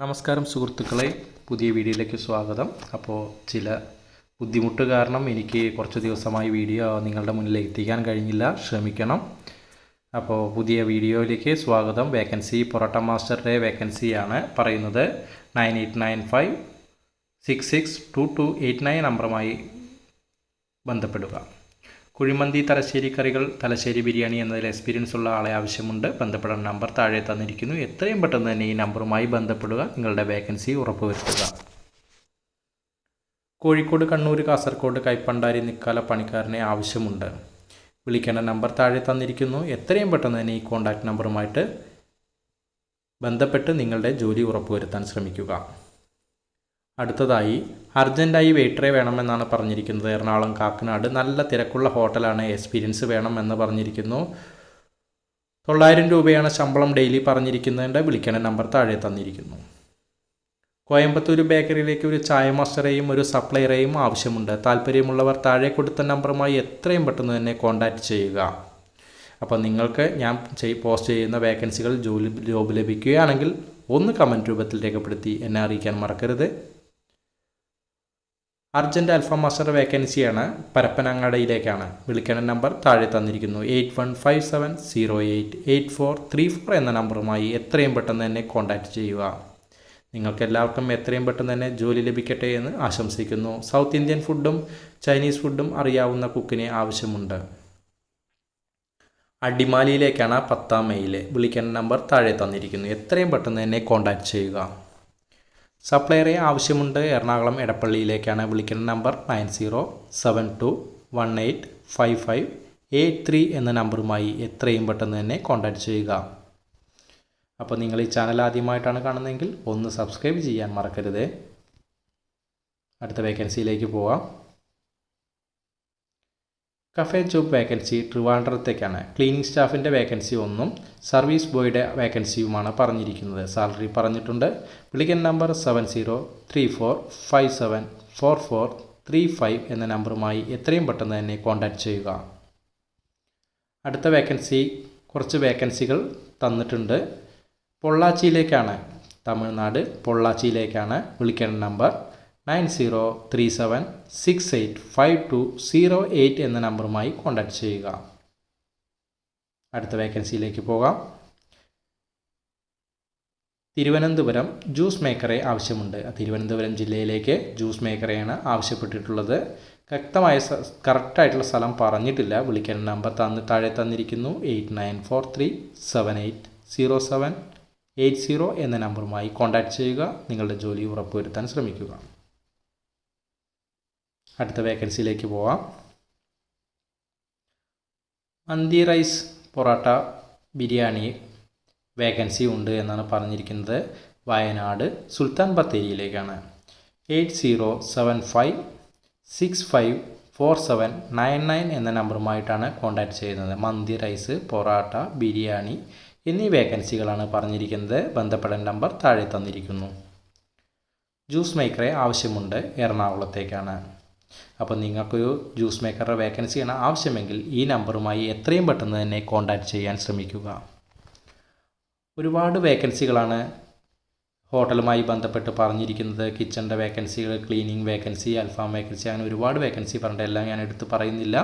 നമസ്കാരം സുഹൃത്തുക്കളെ, പുതിയ വീഡിയോയിലേക്ക് സ്വാഗതം. അപ്പോൾ ചില ബുദ്ധിമുട്ട് കാരണം എനിക്ക് കുറച്ച് ദിവസമായി വീഡിയോ നിങ്ങളുടെ മുന്നിൽ എത്തിക്കാൻ കഴിഞ്ഞില്ല, ക്ഷമിക്കണം. അപ്പോൾ പുതിയ വീഡിയോയിലേക്ക് സ്വാഗതം. വേക്കൻസി പൊറോട്ട മാസ്റ്ററുടെ വേക്കൻസിയാണ് പറയുന്നത്. 9895662289 നമ്പറുമായി ബന്ധപ്പെടുക. കുഴിമന്തി, തലശ്ശേരി കറികൾ, തലശ്ശേരി ബിരിയാണി എന്നതിൽ എക്സ്പീരിയൻസ് ഉള്ള ആളെ ആവശ്യമുണ്ട്. ബന്ധപ്പെടാൻ നമ്പർ താഴെ തന്നിരിക്കുന്നു. എത്രയും പെട്ടെന്ന് തന്നെ ഈ നമ്പറുമായി ബന്ധപ്പെടുക, നിങ്ങളുടെ വേക്കൻസി ഉറപ്പുവരുത്തുക. കോഴിക്കോട്, കണ്ണൂർ, കാസർഗോഡ്, കൈപ്പണ്ടാരി, നിക്കാല പണിക്കാരനെ ആവശ്യമുണ്ട്. വിളിക്കേണ്ട നമ്പർ താഴെ തന്നിരിക്കുന്നു. എത്രയും പെട്ടെന്ന് തന്നെ ഈ കോൺടാക്റ്റ് നമ്പറുമായിട്ട് ബന്ധപ്പെട്ട് നിങ്ങളുടെ ജോലി ഉറപ്പുവരുത്താൻ ശ്രമിക്കുക. അടുത്തതായി അർജൻറ്റായി വെയിറ്ററെ വേണമെന്നാണ് പറഞ്ഞിരിക്കുന്നത്. എറണാകുളം, കാക്കനാട്. നല്ല തിരക്കുള്ള ഹോട്ടലാണ്. എക്സ്പീരിയൻസ് വേണം എന്ന് പറഞ്ഞിരിക്കുന്നു. 900 രൂപയാണ് ശമ്പളം ഡെയിലി പറഞ്ഞിരിക്കുന്നുണ്ട്. വിളിക്കേണ്ട നമ്പർ താഴെ തന്നിരിക്കുന്നു. കോയമ്പത്തൂർ ബേക്കറിയിലേക്ക് ഒരു ചായ മാസ്റ്ററേയും ഒരു സപ്ലയറേയും ആവശ്യമുണ്ട്. താല്പര്യമുള്ളവർ താഴെ കൊടുത്ത നമ്പറുമായി എത്രയും പെട്ടെന്ന് തന്നെ കോൺടാക്റ്റ് ചെയ്യുക. അപ്പോൾ നിങ്ങൾക്ക് ഞാൻ പോസ്റ്റ് ചെയ്യുന്ന വേക്കൻസികൾ ജോബ് ലഭിക്കുകയാണെങ്കിൽ ഒന്ന് കമൻറ്റ് രൂപത്തിൽ രേഖപ്പെടുത്തി എന്നെ അറിയിക്കാൻ മറക്കരുത്. അർജൻറ്റ് അൽഫാം മാസ്റ്റർ വേക്കൻസിയാണ്. പരപ്പനങ്ങാടിയിലേക്കാണ്. വിളിക്കേണ്ട നമ്പർ താഴെ തന്നിരിക്കുന്നു. 8157088434 എന്ന നമ്പറുമായി എത്രയും പെട്ടെന്ന് തന്നെ കോൺടാക്റ്റ് ചെയ്യുക. നിങ്ങൾക്ക് എല്ലാവർക്കും എത്രയും പെട്ടെന്ന് തന്നെ ജോലി ലഭിക്കട്ടെ എന്ന് ആശംസിക്കുന്നു. സൗത്ത് ഇന്ത്യൻ ഫുഡും ചൈനീസ് ഫുഡും അറിയാവുന്ന കുക്കിനെ ആവശ്യമുണ്ട്. അടിമാലിയിലേക്കാണ് 10 മെയിൽ. വിളിക്കേണ്ട നമ്പർ താഴെ തന്നിരിക്കുന്നു. എത്രയും പെട്ടെന്ന് തന്നെ കോൺടാക്റ്റ് ചെയ്യുക. സപ്ലയറെ ആവശ്യമുണ്ട്. എറണാകുളം എടപ്പള്ളിയിലേക്കാണ്. വിളിക്കേണ്ട നമ്പർ 9072185583 എന്ന നമ്പറുമായി എത്രയും പെട്ടെന്ന് തന്നെ കോൺടാക്റ്റ് ചെയ്യുക. അപ്പോൾ നിങ്ങൾ ഈ ചാനൽ ആദ്യമായിട്ടാണ് കാണുന്നതെങ്കിൽ ഒന്ന് സബ്സ്ക്രൈബ് ചെയ്യാൻ മറക്കരുത്. അടുത്ത വേക്കൻസിയിലേക്ക് പോവാം. കഫേ ജോബ് വേക്കൻസി ട്രിവാൻഡ്രത്തേക്കാണ്. ക്ലീനിങ് സ്റ്റാഫിൻ്റെ വേക്കൻസി 1 സർവീസ് ബോയുടെ വേക്കൻസിയുമാണ് പറഞ്ഞിരിക്കുന്നത്. സാലറി പറഞ്ഞിട്ടുണ്ട്. വിളിക്കുന്ന നമ്പർ 7034574435 എന്ന നമ്പറുമായി എത്രയും പെട്ടെന്ന് തന്നെ കോൺടാക്റ്റ് ചെയ്യുക. അടുത്ത വേക്കൻസി, കുറച്ച് വേക്കൻസികൾ തന്നിട്ടുണ്ട്. പൊള്ളാച്ചിയിലേക്കാണ്. തമിഴ്നാട് പൊള്ളാച്ചിയിലേക്കാണ്. വിളിക്കേണ്ട നമ്പർ 9037685208 എന്ന നമ്പറുമായി കോൺടാക്റ്റ് ചെയ്യുക. അടുത്ത വേക്കൻസിയിലേക്ക് പോകാം. തിരുവനന്തപുരം ജ്യൂസ് മേക്കറെ ആവശ്യമുണ്ട്. തിരുവനന്തപുരം ജില്ലയിലേക്ക് ജ്യൂസ് മേക്കറെയാണ് ആവശ്യപ്പെട്ടിട്ടുള്ളത്. വ്യക്തമായ കറക്റ്റായിട്ടുള്ള സ്ഥലം പറഞ്ഞിട്ടില്ല. വിളിക്കേണ്ട നമ്പർ താഴെ തന്നിരിക്കുന്നു. 8943780780 എന്ന നമ്പറുമായി കോൺടാക്റ്റ് ചെയ്യുക. നിങ്ങളുടെ ജോലി ഉറപ്പുവരുത്താൻ ശ്രമിക്കുക. അടുത്ത വേക്കൻസിയിലേക്ക് പോവാം. മന്തി റൈസ് പൊറോട്ട ബിരിയാണി വേക്കൻസി ഉണ്ട് എന്നാണ് പറഞ്ഞിരിക്കുന്നത്. വയനാട് സുൽത്താൻ ബത്തേരിയിലേക്കാണ്. 8075654799 എന്ന നമ്പറുമായിട്ടാണ് കോൺടാക്റ്റ് ചെയ്യുന്നത്. മന്തി റൈസ്, പൊറോട്ട, ബിരിയാണി എന്നീ വേക്കൻസികളാണ് പറഞ്ഞിരിക്കുന്നത്. ബന്ധപ്പെടേണ്ട നമ്പർ താഴെ തന്നിരിക്കുന്നു. ജ്യൂസ് മേക്കറെ ആവശ്യമുണ്ട്. എറണാകുളത്തേക്കാണ്. അപ്പോൾ നിങ്ങൾക്കൊരു ജ്യൂസ് മേക്കറുടെ വേക്കൻസിയാണ് ആവശ്യമെങ്കിൽ ഈ നമ്പറുമായി എത്രയും പെട്ടെന്ന് തന്നെ കോൺടാക്റ്റ് ചെയ്യാൻ ശ്രമിക്കുക. ഒരുപാട് വേക്കൻസികളാണ് ഹോട്ടലുമായി ബന്ധപ്പെട്ട് പറഞ്ഞിരിക്കുന്നത്. കിച്ചൻ്റെ വേക്കൻസികൾ, ക്ലീനിങ് വേക്കൻസി, അൽഫാം വേക്കൻസി, അങ്ങനെ ഒരുപാട് വേക്കൻസി പറഞ്ഞിട്ട് എല്ലാം ഞാൻ എടുത്ത് പറയുന്നില്ല.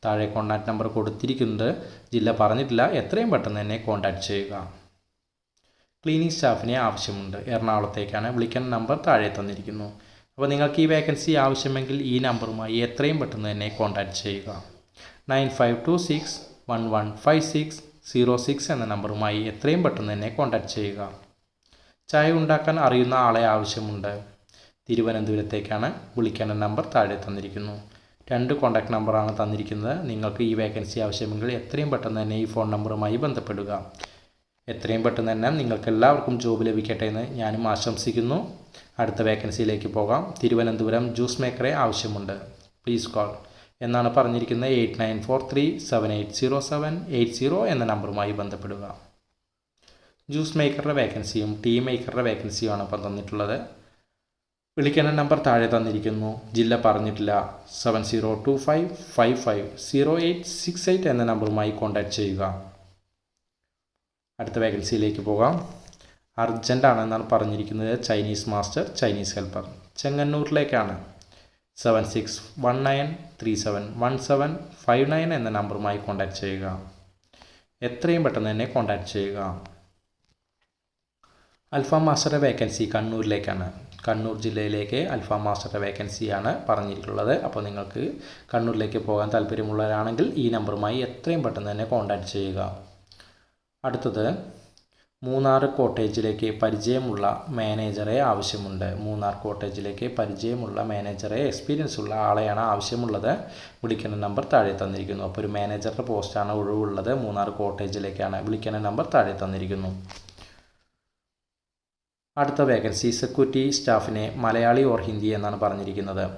താഴെ കോൺടാക്റ്റ് നമ്പർ കൊടുത്തിരിക്കുന്നത്. ജില്ല പറഞ്ഞിട്ടില്ല. എത്രയും പെട്ടെന്ന് തന്നെ കോൺടാക്റ്റ് ചെയ്യുക. ക്ലീനിങ് സ്റ്റാഫിനെ ആവശ്യമുണ്ട്. എറണാകുളത്തേക്കാണ്. വിളിക്കേണ്ട നമ്പർ താഴെ തന്നിരിക്കുന്നു. അപ്പോൾ നിങ്ങൾക്ക് ഈ വേക്കൻസി ആവശ്യമെങ്കിൽ ഈ നമ്പറുമായി എത്രയും പെട്ടെന്ന് തന്നെ കോൺടാക്റ്റ് ചെയ്യുക. 9526115606 എന്ന നമ്പറുമായി എത്രയും പെട്ടെന്ന് തന്നെ കോൺടാക്റ്റ് ചെയ്യുക. ചായ ഉണ്ടാക്കാൻ അറിയുന്ന ആളെ ആവശ്യമുണ്ട്. തിരുവനന്തപുരത്തേക്കാണ്. വിളിക്കേണ്ട നമ്പർ താഴെ തന്നിരിക്കുന്നു. 2 കോൺടാക്റ്റ് നമ്പറാണ് തന്നിരിക്കുന്നത്. നിങ്ങൾക്ക് ഈ വേക്കൻസി ആവശ്യമെങ്കിൽ എത്രയും പെട്ടെന്ന് തന്നെ ഈ ഫോൺ നമ്പറുമായി ബന്ധപ്പെടുക. എത്രയും പെട്ടെന്ന് തന്നെ നിങ്ങൾക്ക് എല്ലാവർക്കും ജോബ് ലഭിക്കട്ടെ എന്ന് ഞാനും ആശംസിക്കുന്നു. അടുത്ത വേക്കൻസിയിലേക്ക് പോകാം. തിരുവനന്തപുരം ജ്യൂസ് മേക്കറെ ആവശ്യമുണ്ട്. പ്ലീസ് കോൾ എന്നാണ് പറഞ്ഞിരിക്കുന്നത്. 8943780780 എന്ന നമ്പറുമായി ബന്ധപ്പെടുക. ജ്യൂസ് മേക്കറുടെ വേക്കൻസിയും ടീ മേക്കറുടെ വേക്കൻസിയുമാണ് ഇപ്പം തന്നിട്ടുള്ളത്. വിളിക്കേണ്ട നമ്പർ താഴെ തന്നിരിക്കുന്നു. ജില്ല പറഞ്ഞിട്ടില്ല. 7025550868 എന്ന നമ്പറുമായി കോൺടാക്റ്റ് ചെയ്യുക. അടുത്ത വേക്കൻസിയിലേക്ക് പോകാം. അർജൻ്റ് ആണെന്നാണ് പറഞ്ഞിരിക്കുന്നത്. Chinese master, Chinese helper. ചെങ്ങന്നൂരിലേക്കാണ്. 7619371759 എന്ന നമ്പറുമായി കോൺടാക്റ്റ് ചെയ്യുക. എത്രയും പെട്ടെന്ന് തന്നെ കോൺടാക്റ്റ് ചെയ്യുക. അൽഫാം മാസ്റ്ററുടെ വേക്കൻസി കണ്ണൂരിലേക്കാണ്. കണ്ണൂർ ജില്ലയിലേക്ക് അൽഫാം മാസ്റ്ററുടെ വേക്കൻസിയാണ് പറഞ്ഞിട്ടുള്ളത്. അപ്പോൾ നിങ്ങൾക്ക് കണ്ണൂരിലേക്ക് പോകാൻ താല്പര്യമുള്ളവരാണെങ്കിൽ ഈ നമ്പറുമായി എത്രയും പെട്ടെന്ന് തന്നെ കോൺടാക്റ്റ് ചെയ്യുക. അടുത്തത് മൂന്നാർ കോട്ടേജിലേക്ക് പരിചയമുള്ള മാനേജറെ ആവശ്യമുണ്ട്. മൂന്നാർ കോട്ടേജിലേക്ക് പരിചയമുള്ള മാനേജറെ, എക്സ്പീരിയൻസ് ഉള്ള ആളെയാണ് ആവശ്യമുള്ളത്. വിളിക്കേണ്ട നമ്പർ താഴെ തന്നിരിക്കുന്നു. അപ്പോൾ ഒരു മാനേജറുടെ പോസ്റ്റാണ് ഒഴിവുള്ളത്. മൂന്നാർ കോട്ടേജിലേക്കാണ്. വിളിക്കേണ്ട നമ്പർ താഴെ തന്നിരിക്കുന്നു. അടുത്ത വേക്കൻസി സെക്യൂരിറ്റി സ്റ്റാഫിനെ മലയാളി ഓർ ഹിന്ദി എന്നാണ് പറഞ്ഞിരിക്കുന്നത്.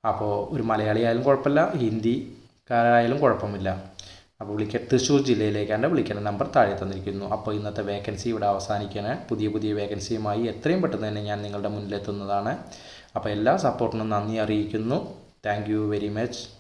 അപ്പോൾ ഒരു മലയാളി ആയാലും കുഴപ്പമില്ല, ഹിന്ദിക്കാരായാലും കുഴപ്പമില്ല. അപ്പോൾ തൃശ്ശൂർ ജില്ലയിലേക്കാണ്. വിളിക്കേണ്ട നമ്പർ താഴെ തന്നിരിക്കുന്നു. അപ്പോൾ ഇന്നത്തെ വേക്കൻസി ഇവിടെ അവസാനിക്കുകയാണ്. പുതിയ വേക്കൻസിയുമായി എത്രയും പെട്ടെന്ന് തന്നെ ഞാൻ നിങ്ങളുടെ മുന്നിലെത്തുന്നതാണ്. അപ്പോൾ എല്ലാ സപ്പോർട്ടിനും നന്ദി അറിയിക്കുന്നു. Thank you very much.